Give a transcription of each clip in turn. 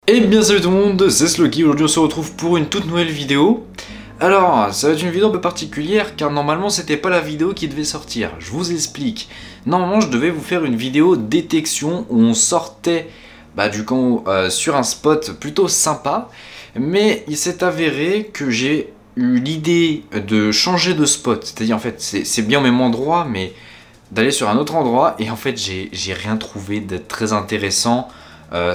Et bien salut tout le monde, c'est Sloky. Aujourd'hui on se retrouve pour une toute nouvelle vidéo. Alors, ça va être une vidéo un peu particulière car normalement c'était pas la vidéo qui devait sortir. Je vous explique. Normalement je devais vous faire une vidéo détection où on sortait du coup sur un spot plutôt sympa. Mais il s'est avéré que j'ai eu l'idée de changer de spot. C'est-à-dire en fait c'est bien au même endroit mais d'aller sur un autre endroit. Et en fait j'ai rien trouvé de très intéressant.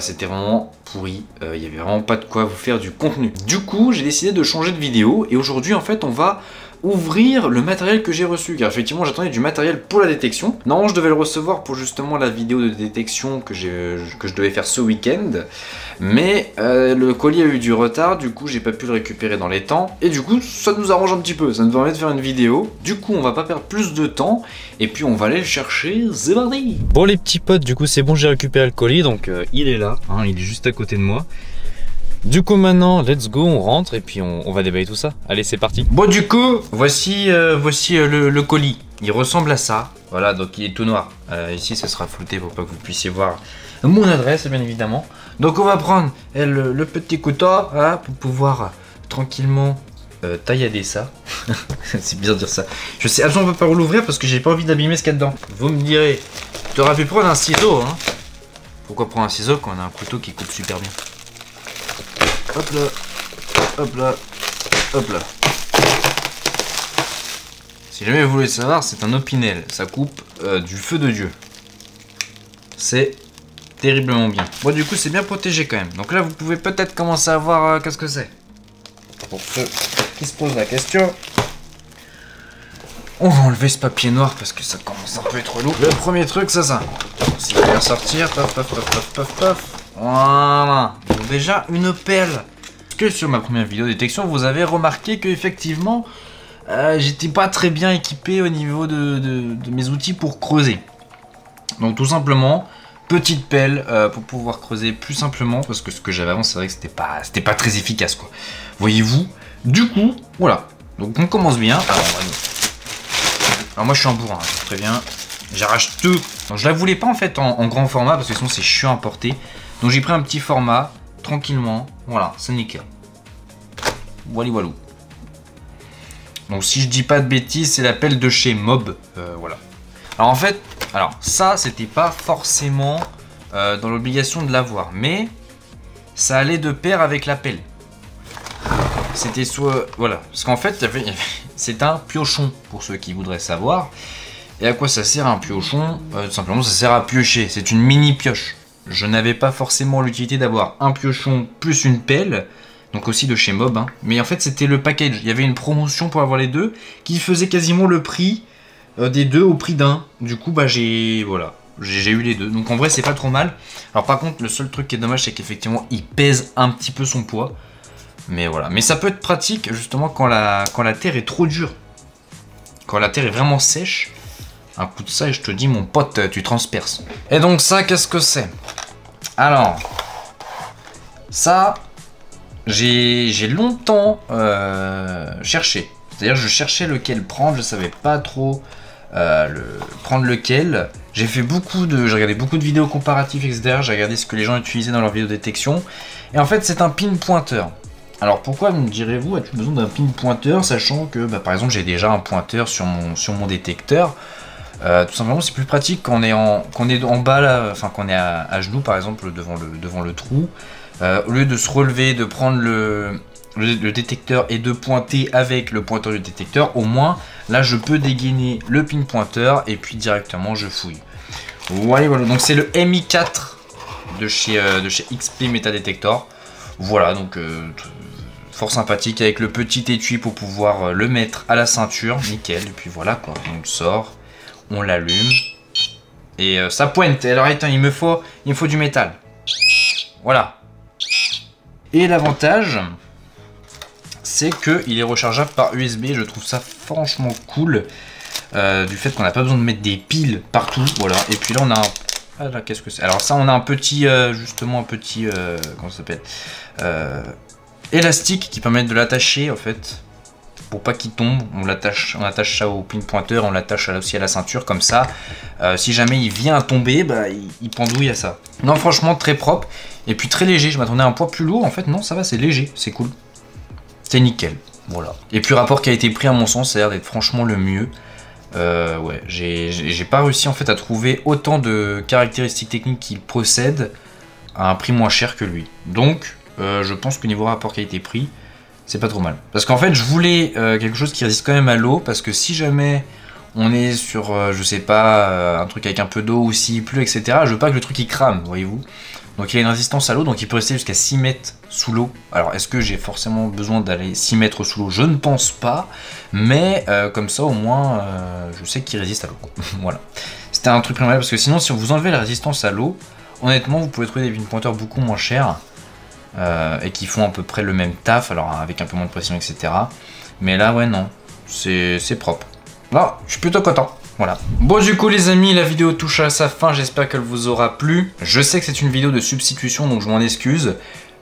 C'était vraiment pourri, il n'y avait vraiment pas de quoi vous faire du contenu. Du coup, j'ai décidé de changer de vidéo et aujourd'hui, en fait, on va ouvrir le matériel que j'ai reçu. Car effectivement, j'attendais du matériel pour la détection. Normalement, je devais le recevoir pour justement la vidéo de détection que je devais faire ce week-end. Mais le colis a eu du retard, du coup, j'ai pas pu le récupérer dans les temps. Et du coup, ça nous arrange un petit peu, ça nous permet de faire une vidéo. Du coup, on va pas perdre plus de temps et puis on va aller le chercher, c'est parti. Bon les petits potes, du coup c'est bon, j'ai récupéré le colis, donc il est là, hein, il est juste à côté de moi. Du coup maintenant, let's go, on rentre et puis on va déballer tout ça. Allez, c'est parti. Bon du coup, voici le colis. Il ressemble à ça. Voilà, donc il est tout noir. Ici, ce sera flouté pour pas que vous puissiez voir mon adresse, bien évidemment. Donc on va prendre le petit couteau pour pouvoir tranquillement taillader ça. C'est bien de dire ça. Je sais absolument pas par où l'ouvrir parce que j'ai pas envie d'abîmer ce qu'il y a dedans. Vous me direz, tu aurais pu prendre un ciseau, hein. Pourquoi prendre un ciseau quand on a un couteau qui coupe super bien? Hop là, hop là, hop là. Si jamais vous voulez savoir, c'est un opinel. Ça coupe du feu de Dieu. C'est terriblement bien. Bon, du coup, c'est bien protégé quand même. Donc là, vous pouvez peut-être commencer à voir qu'est-ce que c'est. Pour ceux qui se posent la question, on va enlever ce papier noir parce que ça commence un peu à être lourd. Le premier truc, c'est ça. Si je vais ressortir, paf, paf, paf, paf, paf, paf. Voilà. Donc déjà, une pelle. Parce que sur ma première vidéo détection, vous avez remarqué que effectivement, j'étais pas très bien équipé au niveau de mes outils pour creuser. Donc tout simplement, petite pelle pour pouvoir creuser plus simplement. Parce que ce que j'avais avant, c'est vrai que c'était pas très efficace, quoi. Voyez-vous? Du coup, voilà. Donc on commence bien. Alors moi je suis un bourrin, hein, très bien. J'arrache tout. Donc je la voulais pas en fait en grand format parce que sinon c'est chiant à porter. Donc j'ai pris un petit format, tranquillement. Voilà, c'est nickel. Wally walou. Donc si je dis pas de bêtises, c'est la pelle de chez Mob. Voilà. Alors en fait, ça c'était pas forcément dans l'obligation de l'avoir. Mais ça allait de pair avec la pelle. C'était soit... Voilà. Parce qu'en fait, c'est un piochon, pour ceux qui voudraient savoir. Et à quoi ça sert un piochon? Tout simplement, ça sert à piocher. C'est une mini pioche. Je n'avais pas forcément l'utilité d'avoir un piochon plus une pelle. Donc aussi de chez Mob. Hein. Mais en fait, c'était le package. Il y avait une promotion pour avoir les deux qui faisait quasiment le prix des deux au prix d'un. Du coup, j'ai eu les deux. Donc en vrai, c'est pas trop mal. Alors par contre, le seul truc qui est dommage, c'est qu'effectivement, il pèse un petit peu son poids. Mais voilà, mais ça peut être pratique justement quand la terre est trop dure. Quand la terre est vraiment sèche, un coup de ça et je te dis mon pote, tu transperces. Et donc ça, qu'est-ce que c'est? Alors, ça, j'ai longtemps cherché. C'est-à-dire je cherchais lequel prendre, je savais pas trop prendre lequel. J'ai regardé beaucoup de vidéos comparatives, etc. J'ai regardé ce que les gens utilisaient dans leur vidéo détection. Et en fait, c'est un pin pointeur. Alors pourquoi me direz-vous, as-tu besoin d'un pin pointeur, sachant que par exemple j'ai déjà un pointeur sur mon détecteur. Tout simplement c'est plus pratique quand on est en bas là, enfin qu'on est à genoux par exemple devant le trou. Au lieu de se relever, de prendre le détecteur et de pointer avec le pointeur du détecteur, au moins là je peux dégainer le pin pointeur et puis directement je fouille. Voilà, donc c'est le MI4 de chez XP Metal Detector. Voilà, donc fort sympathique avec le petit étui pour pouvoir le mettre à la ceinture, nickel. Et puis voilà quoi, on le sort, on l'allume et ça pointe. Alors attends, il me faut du métal. Voilà. Et l'avantage, c'est que il est rechargeable par USB. Je trouve ça franchement cool du fait qu'on n'a pas besoin de mettre des piles partout. Voilà. Et puis là on a un... Ah là, qu'est-ce que c'est? Alors ça, on a un petit, justement un petit, comment ça s'appelle, élastique qui permet de l'attacher en fait pour pas qu'il tombe. On attache ça au pin pointeur, on l'attache aussi à la ceinture, comme ça. Si jamais il vient à tomber, bah, il pendouille à ça. Non, franchement, très propre. Et puis très léger. Je m'attendais à un poids plus lourd. En fait, non, ça va, c'est léger. C'est cool. C'est nickel. Voilà. Et puis, rapport qualité-prix, à mon sens, ça a l'air d'être franchement le mieux. Ouais, j'ai pas réussi en fait à trouver autant de caractéristiques techniques qu'il possède à un prix moins cher que lui. Donc, je pense qu'au niveau rapport qualité-prix, c'est pas trop mal. Parce qu'en fait, je voulais quelque chose qui résiste quand même à l'eau, parce que si jamais on est sur, je sais pas, un truc avec un peu d'eau ou s'il pleut, etc., je veux pas que le truc il crame, voyez-vous. Donc il a une résistance à l'eau, donc il peut rester jusqu'à 6 mètres sous l'eau. Alors est-ce que j'ai forcément besoin d'aller 6 mètres sous l'eau? Je ne pense pas, mais comme ça au moins, je sais qu'il résiste à l'eau. Voilà. C'était un truc primordial, parce que sinon si vous enlevez la résistance à l'eau, honnêtement vous pouvez trouver des pinpointers beaucoup moins chers, et qui font à peu près le même taf, alors avec un peu moins de pression, etc. Mais là, ouais, non, c'est propre. Là, je suis plutôt content. Voilà. Bon, du coup, les amis, la vidéo touche à sa fin. J'espère qu'elle vous aura plu. Je sais que c'est une vidéo de substitution, donc je m'en excuse.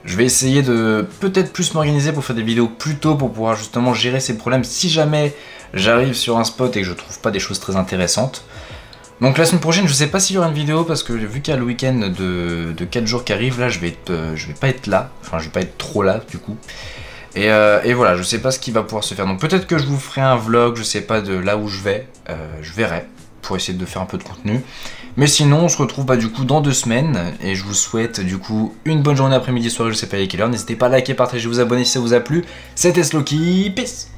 Je vais essayer de peut-être plus m'organiser pour faire des vidéos plus tôt, pour pouvoir justement gérer ces problèmes si jamais j'arrive sur un spot et que je trouve pas des choses très intéressantes. Donc la semaine prochaine, je sais pas s'il y aura une vidéo, parce que vu qu'il y a le week-end de 4 jours qui arrive, là je vais pas être là, enfin je vais pas être trop là du coup. Et voilà, je sais pas ce qui va pouvoir se faire, donc peut-être que je vous ferai un vlog, je sais pas de là où je vais, je verrai, pour essayer de faire un peu de contenu. Mais sinon, on se retrouve bah, du coup dans 2 semaines, et je vous souhaite du coup une bonne journée, après-midi, soirée, je sais pas à quelle heure. N'hésitez pas à liker, partager, vous abonner si ça vous a plu. C'était Slowky, peace.